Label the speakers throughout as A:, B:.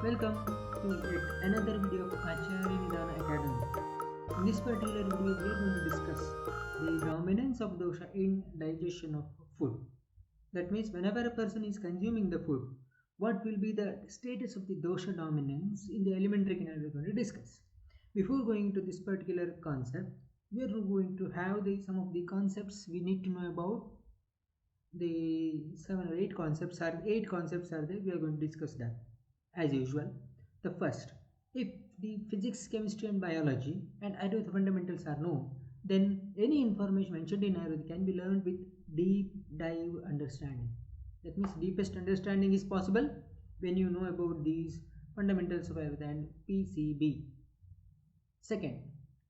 A: Welcome to yet another video of Acharya Nidana Academy. In this particular video, we are going to discuss the dominance of dosha in digestion of food. That means whenever a person is consuming the food, what will be the status of the dosha dominance in the alimentary canal we are going to discuss. Before going into this particular concept, we are going to have some of the concepts we need to know about. The 7 or 8 concepts are there. We are going to discuss that as usual. The first, if the physics, chemistry and biology and Ayurveda fundamentals are known, then any information mentioned in Ayurveda can be learned with deep dive understanding. That means deepest understanding is possible when you know about these fundamentals of Ayurveda and PCB. Second,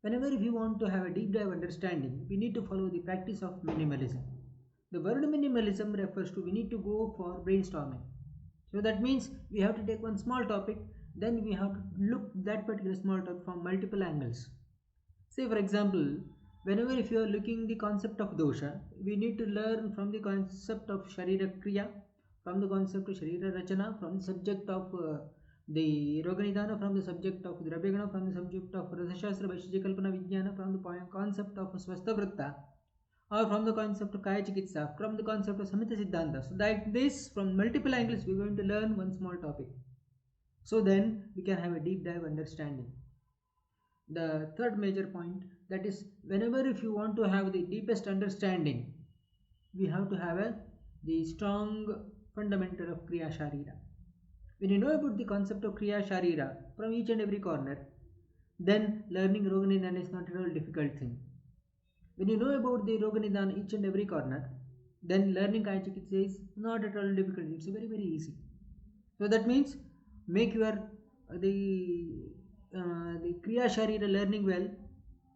A: whenever if you want to have a deep dive understanding, we need to follow the practice of minimalism. The word minimalism refers to we need to go for brainstorming. So that means we have to take one small topic, then we have to look that particular small topic from multiple angles. Say for example, whenever if you are looking the concept of dosha, we need to learn from the concept of Sharira Kriya, from the concept of Sharira Rachana, from the subject of the Roga Nidana, from the subject of Dravyagana, from the subject of Rasashastra Vaishya Kalpana Vijnana, from the concept of Swastha Vritta, or from the concept of Kaya Chikitsa, from the concept of Samhita Siddhanta. So that this from multiple angles we are going to learn one small topic. So then we can have a deep dive understanding. The third major point, that is whenever if you want to have the deepest understanding, we have to have the strong fundamental of Kriya Sharira. When you know about the concept of Kriya Sharira from each and every corner, then learning Roga Nidana is not at all difficult thing. When you know about the Roga Nidana each and every corner, then learning Kaya Chikitsa is not at all difficult. It's very easy. So that means make your the Kriya Sharira learning well.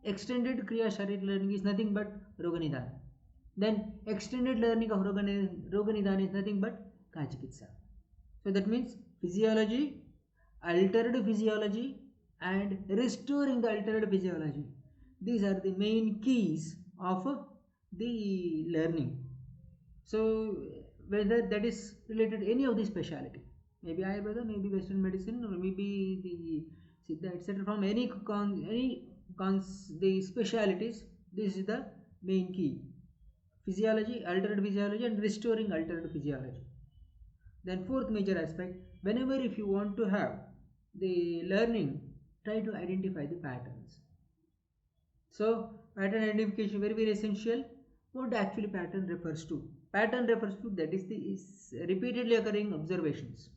A: Extended Kriya Sharira learning is nothing but Roga Nidana. Then extended learning of Roga Nidana is nothing but Kaya Chikitsa. So that means physiology, altered physiology and restoring the altered physiology. These are the main keys of the learning. So whether that is related to any of the speciality, maybe Ayurveda, maybe Western medicine, or maybe the Siddha, etc. From any the specialities, this is the main key: physiology, altered physiology, and restoring altered physiology. Then fourth major aspect, whenever if you want to have the learning, try to identify the patterns. So pattern identification very essential. What actually pattern refers to? Pattern refers to that is the repeatedly occurring observations.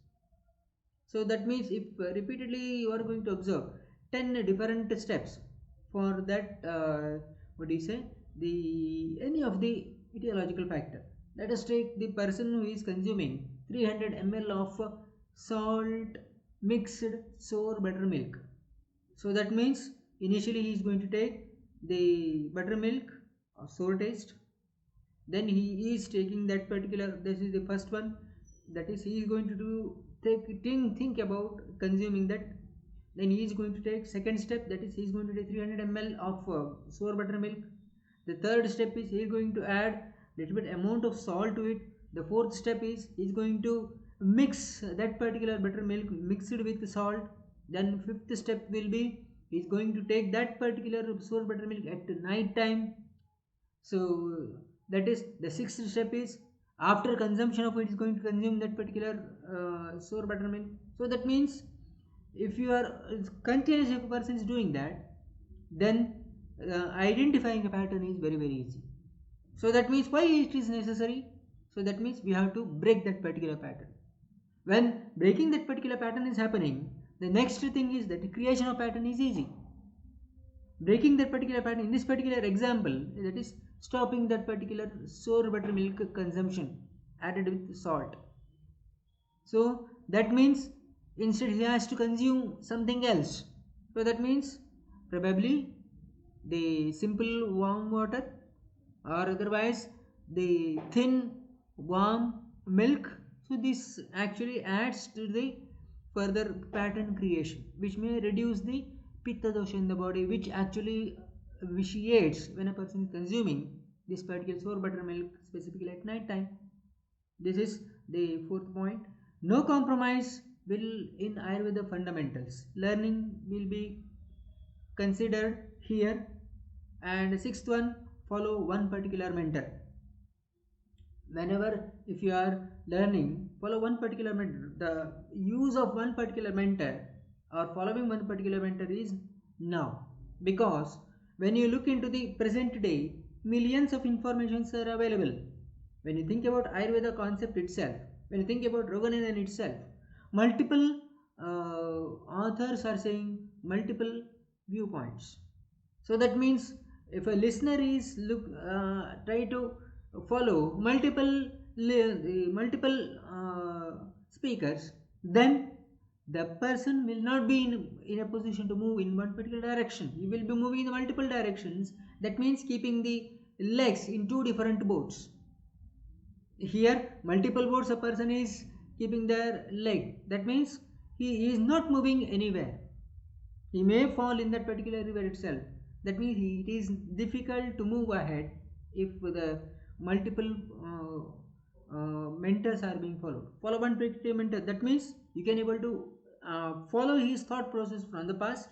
A: So that means if repeatedly you are going to observe 10 different steps for that any of the etiological factor. Let us take the person who is consuming 300 ml of salt mixed sour buttermilk. So that means initially he is going to take the buttermilk of sour taste, then he is taking that particular, this is the first one, that is he is going to think about consuming that. Then he is going to take second step, that is he is going to take 300 ml of sour buttermilk. The third step is he is going to add little bit amount of salt to it. The fourth step is he is going to mix that particular buttermilk mixed with salt. Then fifth step will be he is going to take that particular sour buttermilk at night time. So that is the sixth step is after consumption of it is going to consume that particular sour buttermilk. So that means if you are continuous, if a person is doing that, then identifying a pattern is very easy. So that means why it is necessary? So that means we have to break that particular pattern. When breaking that particular pattern is happening, the next thing is that the creation of pattern is easy. Breaking that particular pattern, in this particular example, that is stopping that particular sour buttermilk consumption added with salt. So that means instead he has to consume something else. So that means probably the simple warm water, or otherwise the thin warm milk. So this actually adds to the further pattern creation, which may reduce the Pitta Dosha in the body, which actually vitiates when a person is consuming this particular sour buttermilk, specifically at night time. This is the fourth point. No compromise will in Ayurveda fundamentals. Learning will be considered here, and sixth one, follow one particular mentor. Whenever if you are learning, follow one particular mentor. The use of one particular mentor or following one particular mentor is now, because when you look into the present day, millions of informations are available. When you think about Ayurveda concept itself, when you think about Roga Nidana itself, multiple authors are saying multiple viewpoints. So that means if a listener is try to follow multiple speakers, then the person will not be in a position to move in one particular direction. He will be moving in multiple directions. That means keeping the legs in two different boats. Here multiple boats a person is keeping their leg. That means he is not moving anywhere. He may fall in that particular river itself. That means it is difficult to move ahead if the multiple mentors are being followed. Follow one particular mentor. That means you can able to follow his thought process from the past.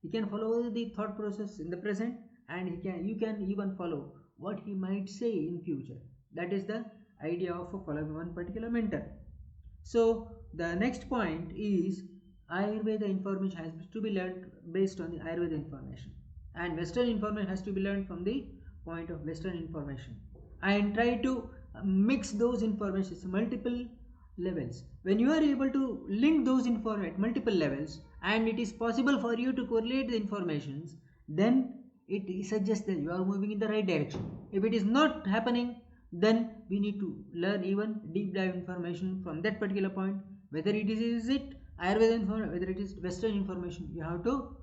A: You can follow the thought process in the present, and you can even follow what he might say in future. That is the idea of following one particular mentor. So the next point is Ayurveda information has to be learned based on the Ayurveda information, and Western information has to be learned from the point of Western information, and try to mix those informations multiple levels. When you are able to link those information at multiple levels, and it is possible for you to correlate the informations, then it suggests that you are moving in the right direction. If it is not happening, then we need to learn even deep dive information from that particular point, whether it is Ayurveda information, whether it is Western information. You have to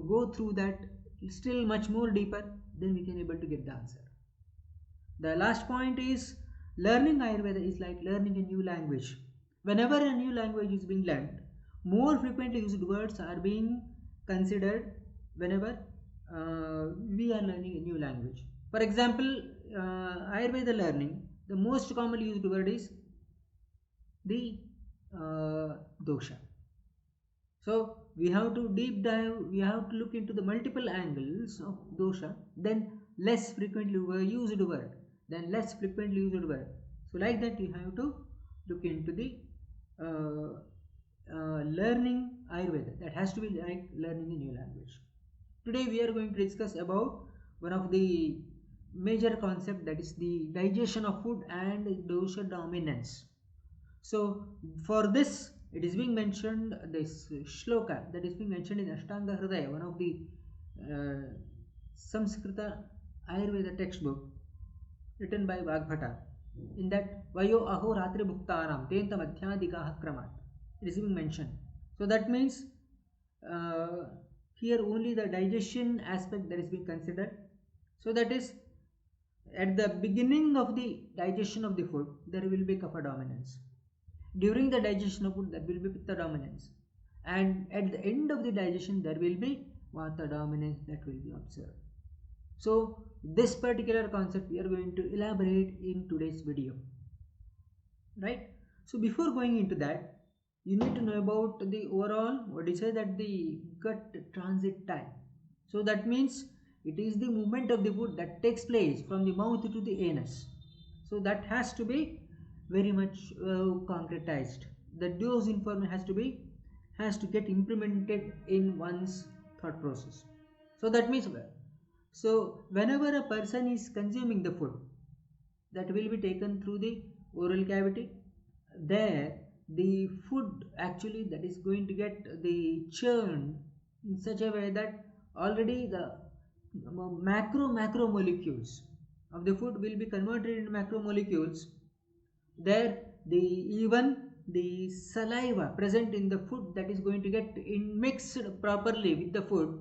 A: go through that still much more deeper, then we can able to get the answer. The last point is learning Ayurveda is like learning a new language. Whenever a new language is being learned, more frequently used words are being considered whenever we are learning a new language. For example, Ayurveda learning, the most commonly used word is the dosha. So we have to deep dive, we have to look into the multiple angles of dosha, then less frequently used word, then less frequently used word. So like that you have to look into the learning Ayurveda. That has to be like learning a new language. Today we are going to discuss about one of the major concept, that is the digestion of food and dosha dominance. So for this it is being mentioned, this shloka that is being mentioned in Ashtanga Hridaya, one of the Samskrita Ayurveda textbook written by Vagbhata. In that Vayo Aho Ratri Bhuktaram Tentam Adhyadikaha Kramat, it is being mentioned. So that means here only the digestion aspect that is being considered. So that is, at the beginning of the digestion of the food, there will be kapha dominance. During the digestion of food, there will be pitta dominance, and at the end of the digestion, there will be vata dominance that will be observed. So this particular concept we are going to elaborate in today's video, right? So before going into that, you need to know about the overall, what is it, that the gut transit time. So that means it is the movement of the food that takes place from the mouth to the anus. So that has to be very much concretized. The dose information has to get implemented in one's thought process. So that means, so whenever a person is consuming the food, that will be taken through the oral cavity. There the food actually that is going to get the churn in such a way that already the macromolecules of the food will be converted into macromolecules. There even the saliva present in the food that is going to get mixed properly with the food,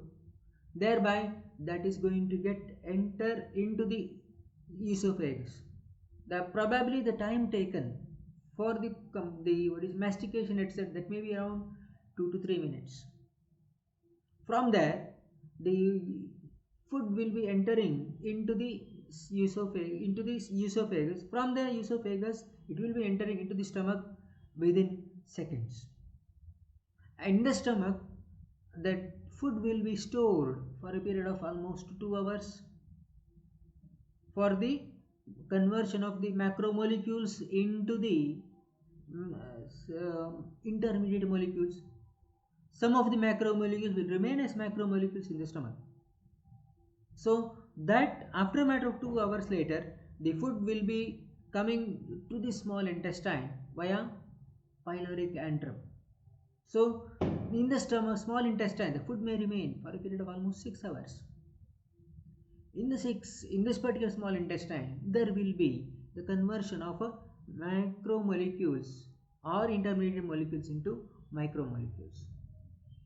A: thereby that is going to get enter into the esophagus. Probably the time taken for the what is mastication itself, that may be around 2 to 3 minutes. From there the food will be entering into the esophagus. From the esophagus it will be entering into the stomach within seconds. In the stomach, that food will be stored for a period of almost 2 hours for the conversion of the macromolecules into the intermediate molecules. Some of the macromolecules will remain as macromolecules in the stomach. So that after a matter of 2 hours later, the food will be coming to the small intestine via pyloric antrum. So in the stomach, small intestine, the food may remain for a period of almost 6 hours. In this particular small intestine, there will be the conversion of macromolecules or intermediate molecules into micromolecules.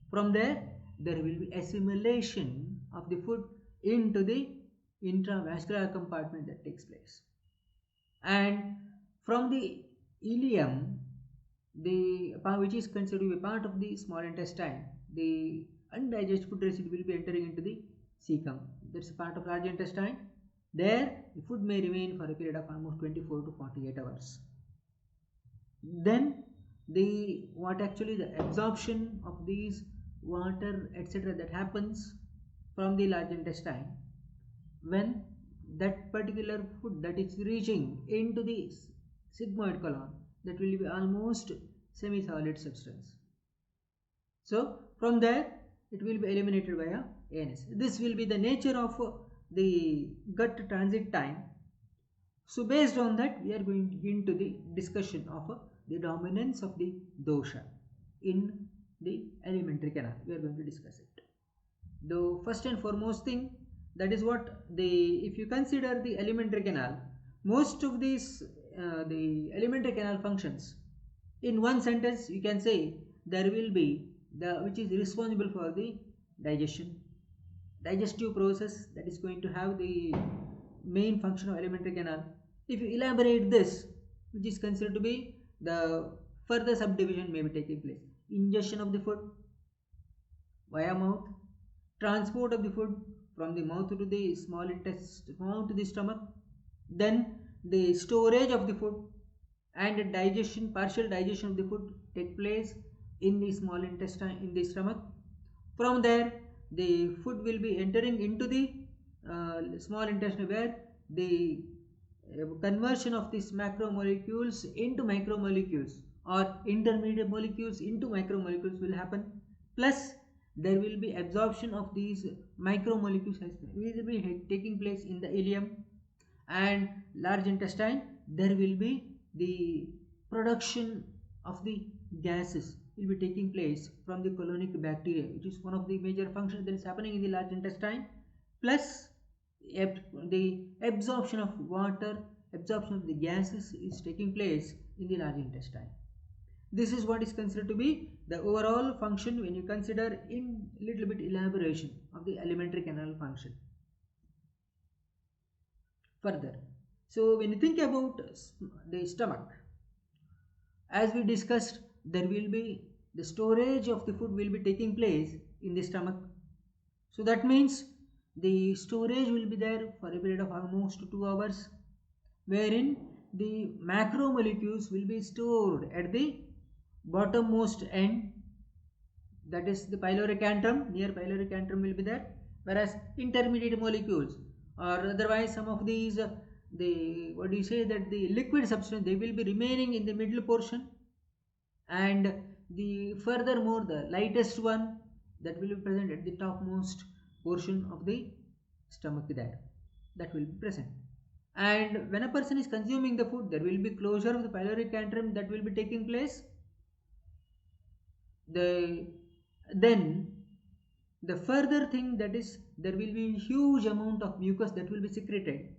A: From there will be assimilation of the food into the intravascular compartment that takes place. And from the ileum, which is considered to be a part of the small intestine, the undigested food residue will be entering into the cecum. That's a part of large intestine. There, the food may remain for a period of almost 24 to 48 hours. Then, the absorption of these water, etc., that happens from the large intestine when that particular food that is reaching into the sigmoid colon, that will be almost semi-solid substance. So from there it will be eliminated via ANS. This will be the nature of the gut transit time. So based on that, we are going into the discussion of the dominance of the dosha in the alimentary canal. We are going to discuss it. The first and foremost thing, that is what if you consider the alimentary canal, most of these the alimentary canal functions, in one sentence you can say there will be which is responsible for the digestive process, that is going to have the main function of alimentary canal. If you elaborate this, which is considered to be the further subdivision may be taking place: ingestion of the food via mouth, transport of the food from the mouth to the small intestine to the stomach, then the storage of the food and digestion, partial digestion of the food take place in the small intestine, in the stomach. From there the food will be entering into the small intestine, where the conversion of these macromolecules into micromolecules or intermediate molecules into micromolecules will happen, plus there will be absorption of these micromolecules will be taking place in the ileum and large intestine. There will be the production of the gases will be taking place from the colonic bacteria, which is one of the major functions that is happening in the large intestine, plus the absorption of water, absorption of the gases is taking place in the large intestine. This is what is considered to be the overall function when you consider in little bit elaboration of the alimentary canal function. Further, so when you think about the stomach, as we discussed, there will be the storage of the food will be taking place in the stomach. So that means the storage will be there for a period of almost 2 hours, wherein the macromolecules will be stored at the bottommost end, that is the pyloric antrum. Near pyloric antrum will be there, whereas intermediate molecules or otherwise some of these the liquid substance, they will be remaining in the middle portion, and the furthermore the lightest one that will be present at the topmost portion of the stomach, there that will be present. And when a person is consuming the food, there will be closure of the pyloric antrum that will be taking place. Then the further thing, that is there will be huge amount of mucus that will be secreted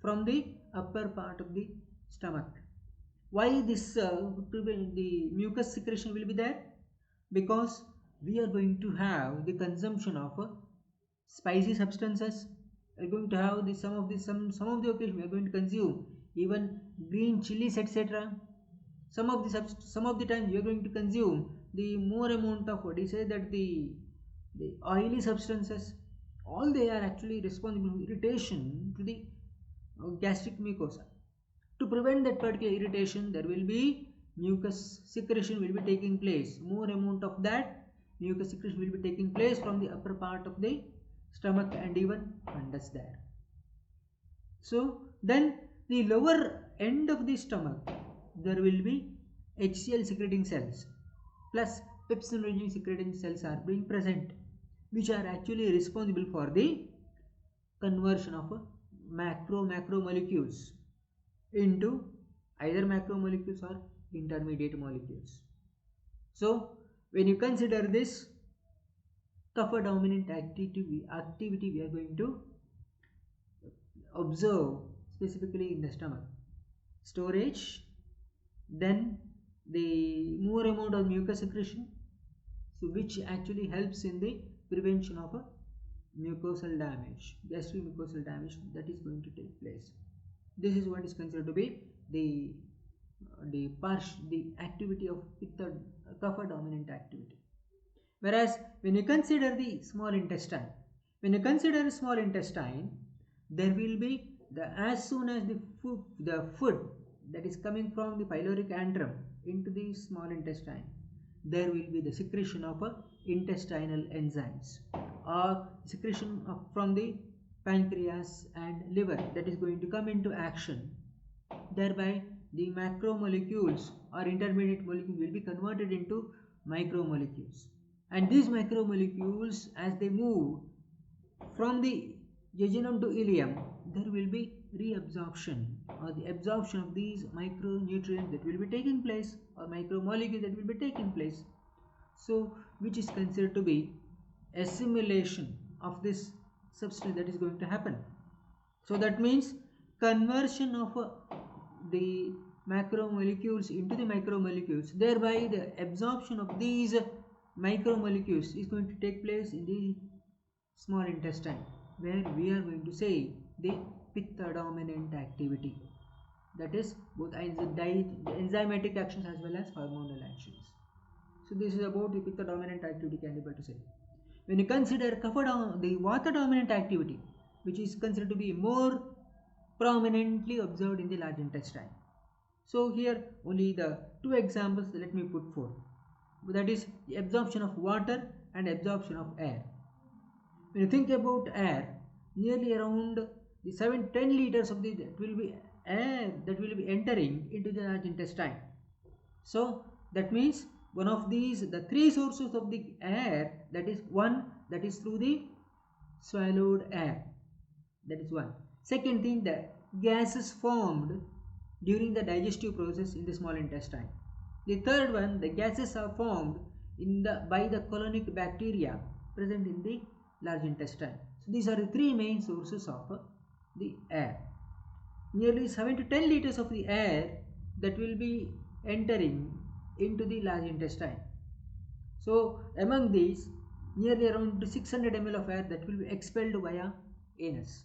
A: from the upper part of the stomach. Why this the mucus secretion will be there? Because we are going to have the consumption of spicy substances. We are going to have some of the occasion we are going to consume even green chilies, etc. Some of the time we are going to consume the more amount of the oily substances. All they are actually responsible for irritation to the gastric mucosa. To prevent that particular irritation, there will be mucus secretion will be taking place. More amount of that mucus secretion will be taking place from the upper part of the stomach and even fundus there. So then the lower end of the stomach, there will be HCl secreting cells plus pepsinogen secreting cells are being present, which are actually responsible for the conversion of macromolecules into either macromolecules or intermediate molecules. So when you consider this kapha dominant activity we are going to observe specifically in the stomach. Storage, then the more amount of mucus secretion, so which actually helps in the prevention of a mucosal damage, gastric mucosal damage that is going to take place. This is what is considered to be the activity of Pitta kapha dominant activity. Whereas when you consider the small intestine, there will be as soon as the food that is coming from the pyloric antrum into the small intestine, there will be the secretion of intestinal enzymes or secretion from the pancreas and liver that is going to come into action. Thereby the macromolecules or intermediate molecules will be converted into micromolecules, and these micromolecules, as they move from the jejunum to ileum, there will be reabsorption or the absorption of these micronutrients that will be taking place or micromolecules that will be taking place, so which is considered to be assimilation of this substance that is going to happen. So that means conversion of the macromolecules into the micromolecules, thereby the absorption of these micromolecules is going to take place in the small intestine, where we are going to say the Pitta dominant activity, that is both enzymatic actions as well as hormonal actions. So this is about the Pitta dominant activity can be able to say. When you consider the Vata dominant activity, which is considered to be more prominently observed in the large intestine. So here only the two examples let me put forth, that is the absorption of water and absorption of air. When you think about air, nearly around the 7-10 liters of that will be air that will be entering into the large intestine. So that means one of these, the three sources of the air, that is one, that is through the swallowed air, that is one. Second thing, the gases formed during the digestive process in the small intestine. The third one, the gases are formed by the colonic bacteria present in the large intestine. So these are the three main sources of the air. Nearly 7 to 10 liters of the air that will be entering into the large intestine. So among these, nearly around 600 ml of air that will be expelled via anus.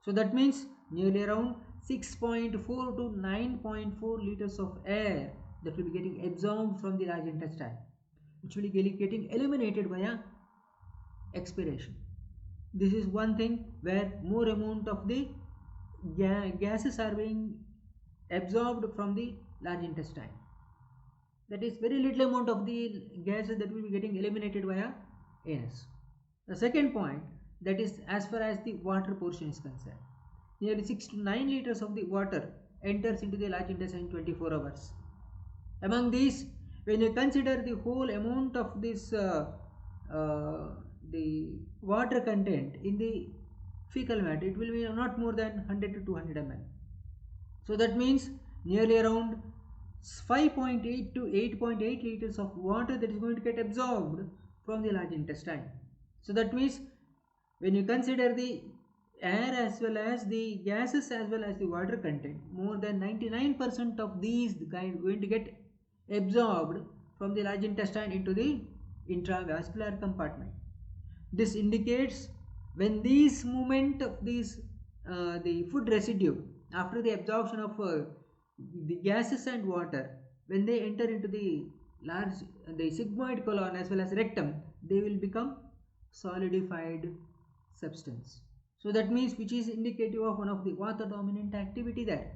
A: So that means nearly around 6.4 to 9.4 liters of air that will be getting absorbed from the large intestine, which will be getting eliminated via expiration. This is one thing where more amount of the gases are being absorbed from the large intestine. That is very little amount of the gases that will be getting eliminated via anus. The second point, that is as far as the water portion is concerned, nearly 6 to 9 liters of the water enters into the large intestine in 24 hours. Among these, when you consider the whole amount of this the water content in the fecal matter, it will be not more than 100 to 200 ml. So that means nearly around 5.8 to 8.8 liters of water that is going to get absorbed from the large intestine. So that means when you consider the air as well as the gases as well as the water content, more than 99% of these going to get absorbed from the large intestine into the intravascular compartment. This indicates when these movement of these the food residue after the absorption of the gases and water, when they enter into the sigmoid colon as well as rectum, they will become solidified substance. So that means which is indicative of one of the Vata dominant activity there.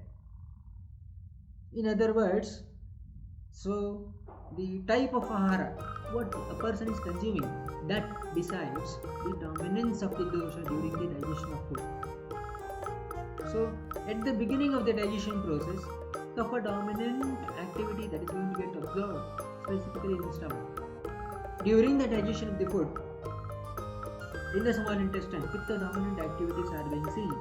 A: In other words, So the type of ahara what a person is consuming, that decides the dominance of the dosha during the digestion of food. So at the beginning of the digestion process, kapha dominant activity that is going to get observed specifically in the stomach. During the digestion of the food in the small intestine, pitta dominant activities are being seen,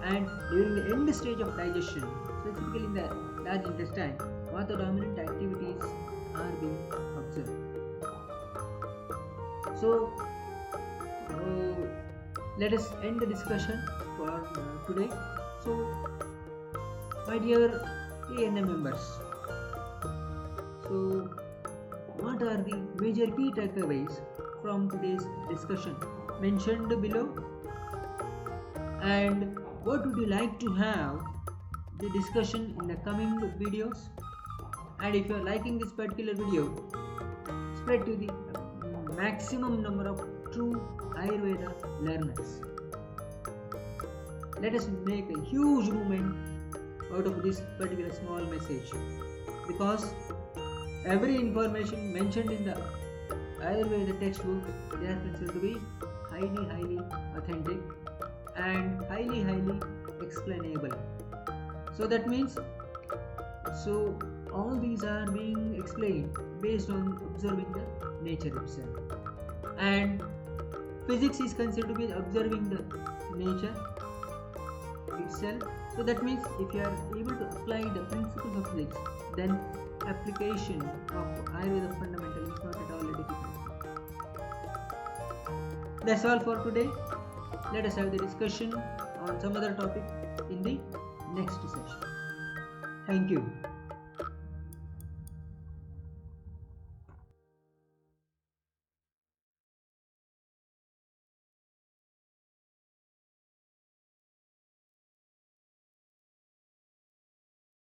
A: and during the end stage of digestion, specifically in the large intestine, vata dominant activities are being observed. So let us end the discussion for today. So my dear ANM members, so what are the major key takeaways from today's discussion mentioned below, and what would you like to have the discussion in the coming videos? And if you are liking this particular video, spread to the maximum number of true Ayurveda learners. Let us make a huge movement out of this particular small message, because every information mentioned in the Ayurveda textbook, they are considered to be highly authentic and highly explainable. So that means, so all these are being explained based on observing the nature itself, and physics is considered to be observing the nature itself. So that means if you are able to apply the principles of physics, then application of Ayurveda fundamental is not at all difficult. That's all for today. Let us have the discussion on some other topic in the next session. Thank you.